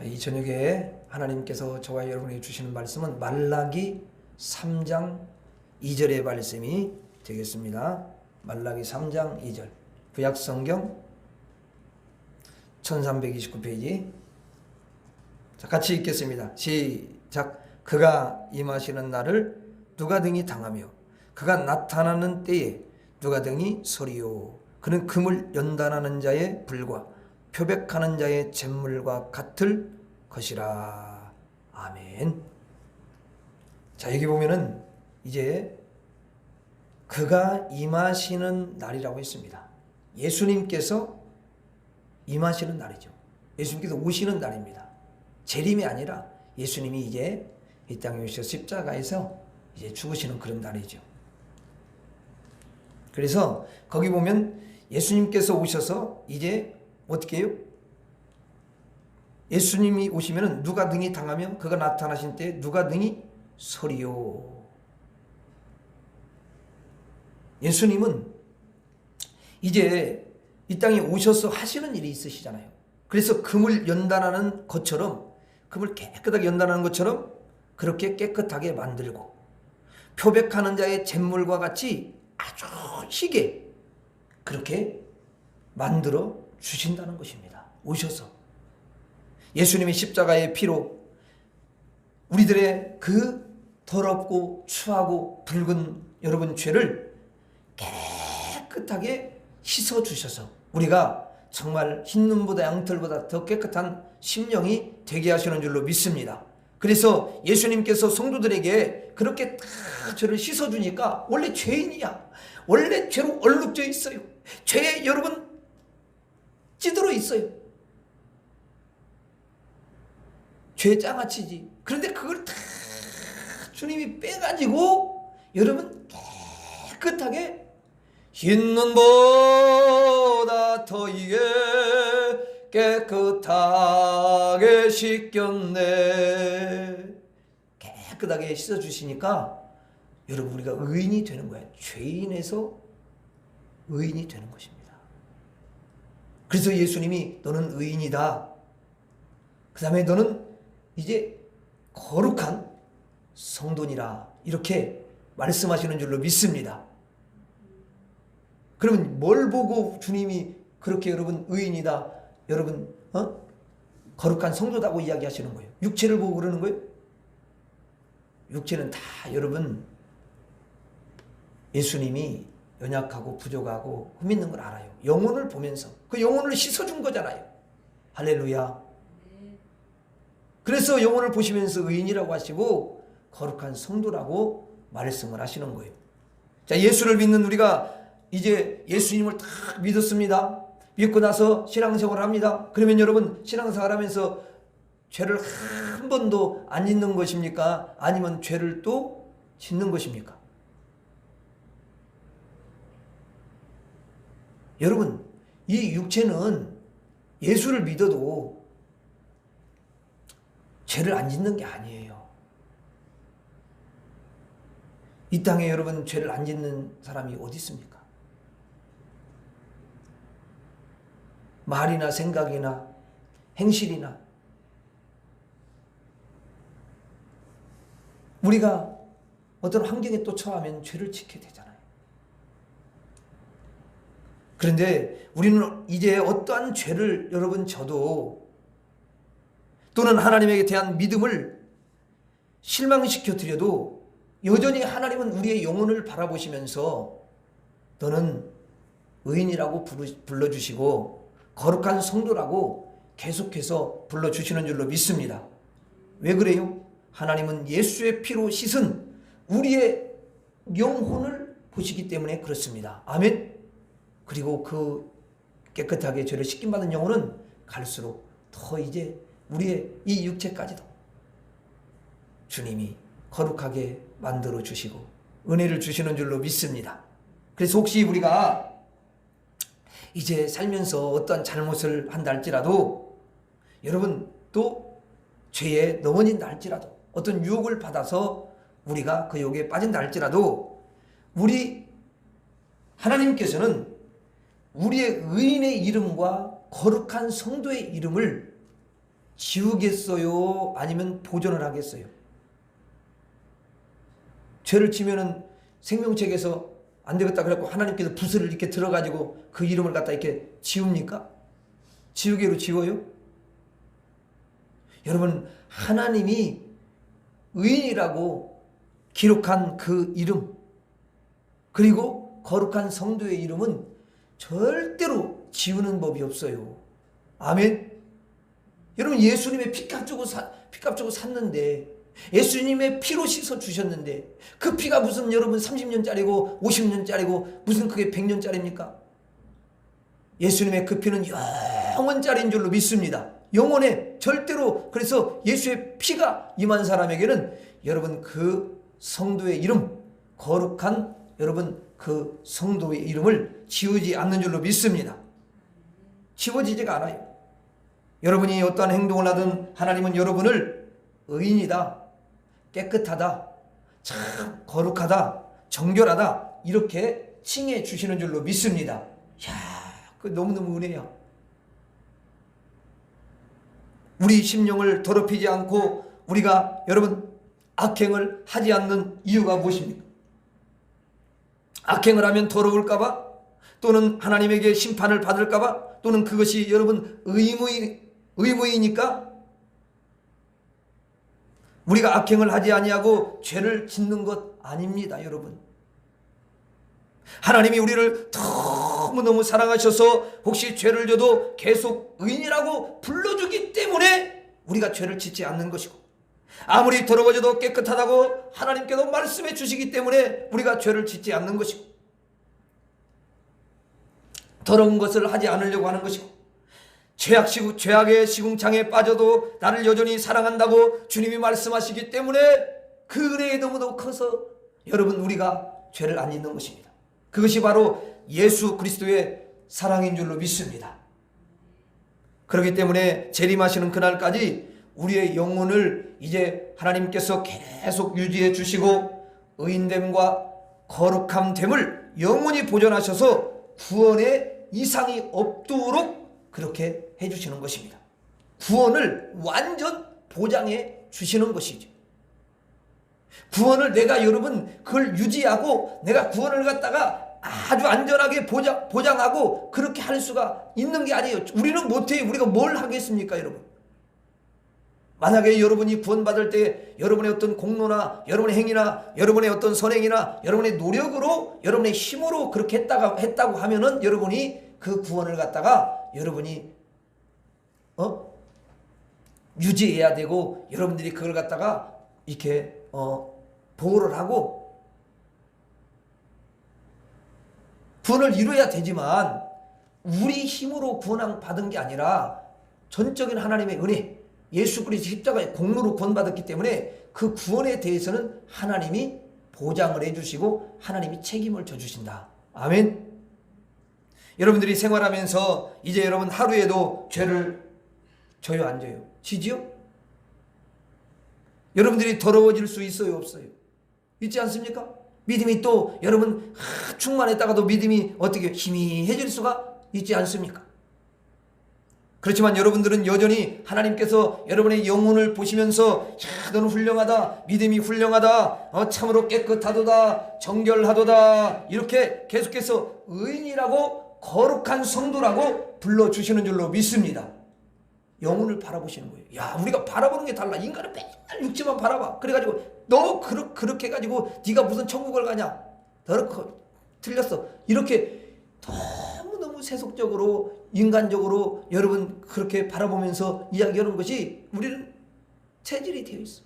이 저녁에 하나님께서 저와 여러분에게 주시는 말씀은 말라기 3장 2절의 말씀이 되겠습니다. 말라기 3장 2절, 구약성경 1329페이지. 자, 같이 읽겠습니다. 시작. 그가 임하시는 날을 누가 등이 당하며 그가 나타나는 때에 누가 등이 서리요. 그는 금을 연단하는 자의 불과 표백하는 자의 잿물과 같을 것이라. 아멘. 자, 여기 보면은 이제 그가 임하시는 날이라고 했습니다. 예수님께서 임하시는 날이죠. 예수님께서 오시는 날입니다. 재림이 아니라 예수님이 이제 이 땅에 오셔서 십자가에서 이제 죽으시는 그런 날이죠. 그래서 거기 보면 예수님께서 오셔서 이제 어떻게 해요? 예수님이 오시면 누가 등이 당하면 그가 나타나신 때 누가 등이 서리요. 예수님은 이제 이 땅에 오셔서 하시는 일이 있으시잖아요. 그래서 금을 연단하는 것처럼, 금을 깨끗하게 연단하는 것처럼 그렇게 깨끗하게 만들고 표백하는 자의 잿물과 같이 아주 희게 그렇게 만들어 주신다는 것입니다. 오셔서 예수님이 십자가의 피로 우리들의 그 더럽고 추하고 붉은 여러분 죄를 깨끗하게 씻어 주셔서 우리가 정말 흰눈보다 양털보다 더 깨끗한 심령이 되게 하시는 줄로 믿습니다. 그래서 예수님께서 성도들에게 그렇게 다 죄를 씻어주니까 원래 죄인이야, 원래 죄로 얼룩져 있어요, 죄에 여러분 찌들어 있어요, 죄 장아찌지. 그런데 그걸 다 주님이 빼가지고 여러분 깨끗하게 흰눈보다 더 이게 깨끗하게 씻겼네. 깨끗하게 씻어주시니까 여러분 우리가 의인이 되는 거예요. 죄인에서 의인이 되는 것입니다. 그래서 예수님이 너는 의인이다, 그 다음에 너는 이제 거룩한 성도니라, 이렇게 말씀하시는 줄로 믿습니다. 그러면 뭘 보고 주님이 그렇게 여러분 의인이다, 여러분 거룩한 성도다고 이야기하시는 거예요? 육체를 보고 그러는 거예요? 육체는 다 여러분 예수님이 연약하고 부족하고 흠 있는 걸 알아요. 영혼을 보면서 그 영혼을 씻어준 거잖아요. 할렐루야. 그래서 영혼을 보시면서 의인이라고 하시고 거룩한 성도라고 말씀을 하시는 거예요. 자, 예수를 믿는 우리가 이제 예수님을 딱 믿었습니다. 믿고 나서 신앙생활을 합니다. 그러면 여러분 신앙생활 하면서 죄를 한 번도 안 짓는 것입니까? 아니면 죄를 또 짓는 것입니까? 여러분, 이 육체는 예수를 믿어도 죄를 안 짓는 게 아니에요. 이 땅에 여러분 죄를 안 짓는 사람이 어디 있습니까? 말이나 생각이나 행실이나 우리가 어떤 환경에 또 처하면 죄를 짓게 되잖아요. 그런데 우리는 이제 어떠한 죄를 여러분 져도 또는 하나님에게 대한 믿음을 실망시켜 드려도 여전히 하나님은 우리의 영혼을 바라보시면서 너는 의인이라고 불러주시고 거룩한 성도라고 계속해서 불러주시는 줄로 믿습니다. 왜 그래요? 하나님은 예수의 피로 씻은 우리의 영혼을 보시기 때문에 그렇습니다. 아멘. 그리고 그 깨끗하게 죄를 씻김받은 영혼은 갈수록 더 이제 우리의 이 육체까지도 주님이 거룩하게 만들어 주시고 은혜를 주시는 줄로 믿습니다. 그래서 혹시 우리가 이제 살면서 어떤 잘못을 한다 할지라도 여러분 또 죄에 넘어진다 할지라도 어떤 유혹을 받아서 우리가 그 유혹에 빠진다 할지라도 우리 하나님께서는 우리의 의인의 이름과 거룩한 성도의 이름을 지우겠어요? 아니면 보존을 하겠어요? 죄를 지면은 생명책에서 안 되겠다 그래갖고 하나님께서 붓을 이렇게 들어가지고 그 이름을 갖다 이렇게 지웁니까? 지우개로 지워요? 여러분, 하나님이 의인이라고 기록한 그 이름, 그리고 거룩한 성도의 이름은 절대로 지우는 법이 없어요. 아멘. 여러분, 예수님의 피값 주고 샀는데, 예수님의 피로 씻어 주셨는데, 그 피가 무슨 여러분 30년짜리고 50년짜리고 무슨 그게 100년짜리입니까? 예수님의 그 피는 영원짜리인 줄로 믿습니다. 영원에 절대로. 그래서 예수의 피가 임한 사람에게는 여러분 그 성도의 이름, 거룩한 여러분 그 성도의 이름을 지우지 않는 줄로 믿습니다. 지워지지가 않아요. 여러분이 어떠한 행동을 하든 하나님은 여러분을 의인이다, 깨끗하다, 참 거룩하다, 정결하다 이렇게 칭해 주시는 줄로 믿습니다. 야, 그 너무너무 은혜야. 우리 심령을 더럽히지 않고 우리가 여러분 악행을 하지 않는 이유가 무엇입니까? 악행을 하면 더러울까봐, 또는 하나님에게 심판을 받을까봐, 또는 그것이 여러분 의무이니까 우리가 악행을 하지 아니하고 죄를 짓는 것 아닙니다. 여러분, 하나님이 우리를 너무너무 사랑하셔서 혹시 죄를 져도 계속 의인이라고 불러주기 때문에 우리가 죄를 짓지 않는 것이고, 아무리 더러워져도 깨끗하다고 하나님께서 말씀해 주시기 때문에 우리가 죄를 짓지 않는 것이고, 더러운 것을 하지 않으려고 하는 것이고, 죄악의 시궁창에 빠져도 나를 여전히 사랑한다고 주님이 말씀하시기 때문에 그 은혜가 너무너무 커서 여러분 우리가 죄를 안 짓는 것입니다. 그것이 바로 예수 그리스도의 사랑인 줄로 믿습니다. 그렇기 때문에 재림하시는 그날까지 우리의 영혼을 이제 하나님께서 계속 유지해 주시고 의인됨과 거룩함됨을 영원히 보존하셔서 구원의 이상이 없도록 그렇게 해주시는 것입니다. 구원을 완전 보장해 주시는 것이죠. 구원을 내가 여러분 그걸 유지하고 내가 구원을 갖다가 아주 안전하게 보장하고 그렇게 할 수가 있는 게 아니에요. 우리는 못해요. 우리가 뭘 하겠습니까, 여러분? 만약에 여러분이 구원받을 때 여러분의 어떤 공로나 여러분의 행위나 여러분의 어떤 선행이나 여러분의 노력으로 여러분의 힘으로 그렇게 했다고 하면은 여러분이 그 구원을 갖다가 여러분이 유지해야 되고 여러분들이 그걸 갖다가 이렇게 보호를 하고 구원을 이루어야 되지만 우리 힘으로 구원 받은 게 아니라 전적인 하나님의 은혜, 예수 그리스도 십자가의 공로로 구원받았기 때문에 그 구원에 대해서는 하나님이 보장을 해주시고 하나님이 책임을 져주신다. 아멘. 여러분들이 생활하면서 이제 여러분 하루에도 죄를 져요, 안 져요? 지지요? 여러분들이 더러워질 수 있어요, 없어요? 있지 않습니까? 믿음이 또 여러분 충만했다가도 믿음이 어떻게 희미해질 수가 있지 않습니까? 그렇지만 여러분들은 여전히 하나님께서 여러분의 영혼을 보시면서 야, 너는 훌륭하다, 믿음이 훌륭하다, 참으로 깨끗하도다, 정결하도다 이렇게 계속해서 의인이라고 거룩한 성도라고 불러주시는 줄로 믿습니다. 영혼을 바라보시는 거예요. 야, 우리가 바라보는 게 달라. 인간은 맨날 육체만 바라봐. 그래가지고 너 그렇게 해가지고 네가 무슨 천국을 가냐? 틀렸어. 이렇게 너무너무 세속적으로 인간적으로 여러분 그렇게 바라보면서 이야기하는 것이 우리는 체질이 되어 있어.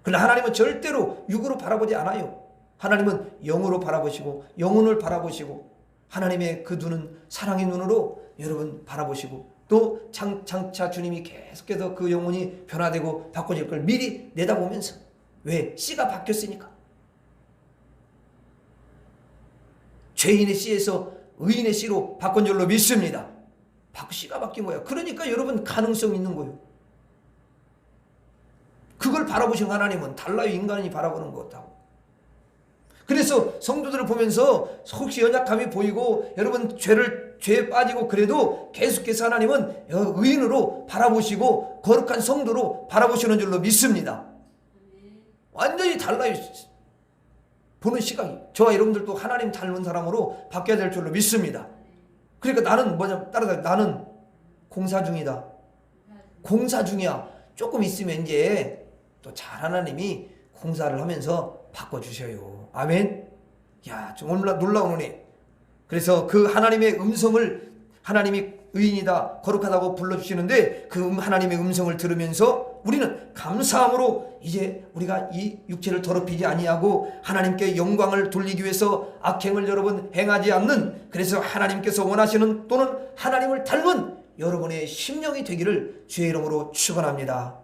그러나 하나님은 절대로 육으로 바라보지 않아요. 하나님은 영으로 바라보시고 영혼을 바라보시고 하나님의 그 눈은 사랑의 눈으로 여러분 바라보시고 또 장차 주님이 계속해서 그 영혼이 변화되고 바꿔질 걸 미리 내다보면서, 왜? 씨가 바뀌었으니까. 죄인의 씨에서 의인의 씨로 바꾼 줄로 믿습니다. 씨가 바뀐 거예요. 그러니까 여러분 가능성 있는 거예요. 그걸 바라보신 하나님은 달라요. 인간이 바라보는 것하고. 그래서 성도들을 보면서 혹시 연약함이 보이고 여러분 죄에 빠지고 그래도 계속해서 하나님은 의인으로 바라보시고 거룩한 성도로 바라보시는 줄로 믿습니다. 완전히 달라요. 보는 시각이. 저와 여러분들도 하나님 닮은 사람으로 바뀌어야 될 줄로 믿습니다. 그러니까 나는 따라서 나는 공사 중이다. 공사 중이야. 조금 있으면 이제 또 잘 하나님이 공사를 하면서 바꿔주셔요. 아멘. 야, 좀 놀라운 은혜. 그래서 그 하나님의 음성을 하나님이 의인이다, 거룩하다고 불러주시는데 그 하나님의 음성을 들으면서 우리는 감사함으로 이제 우리가 이 육체를 더럽히지 아니하고 하나님께 영광을 돌리기 위해서 악행을 여러분 행하지 않는, 그래서 하나님께서 원하시는 또는 하나님을 닮은 여러분의 심령이 되기를 주의 이름으로 축원합니다.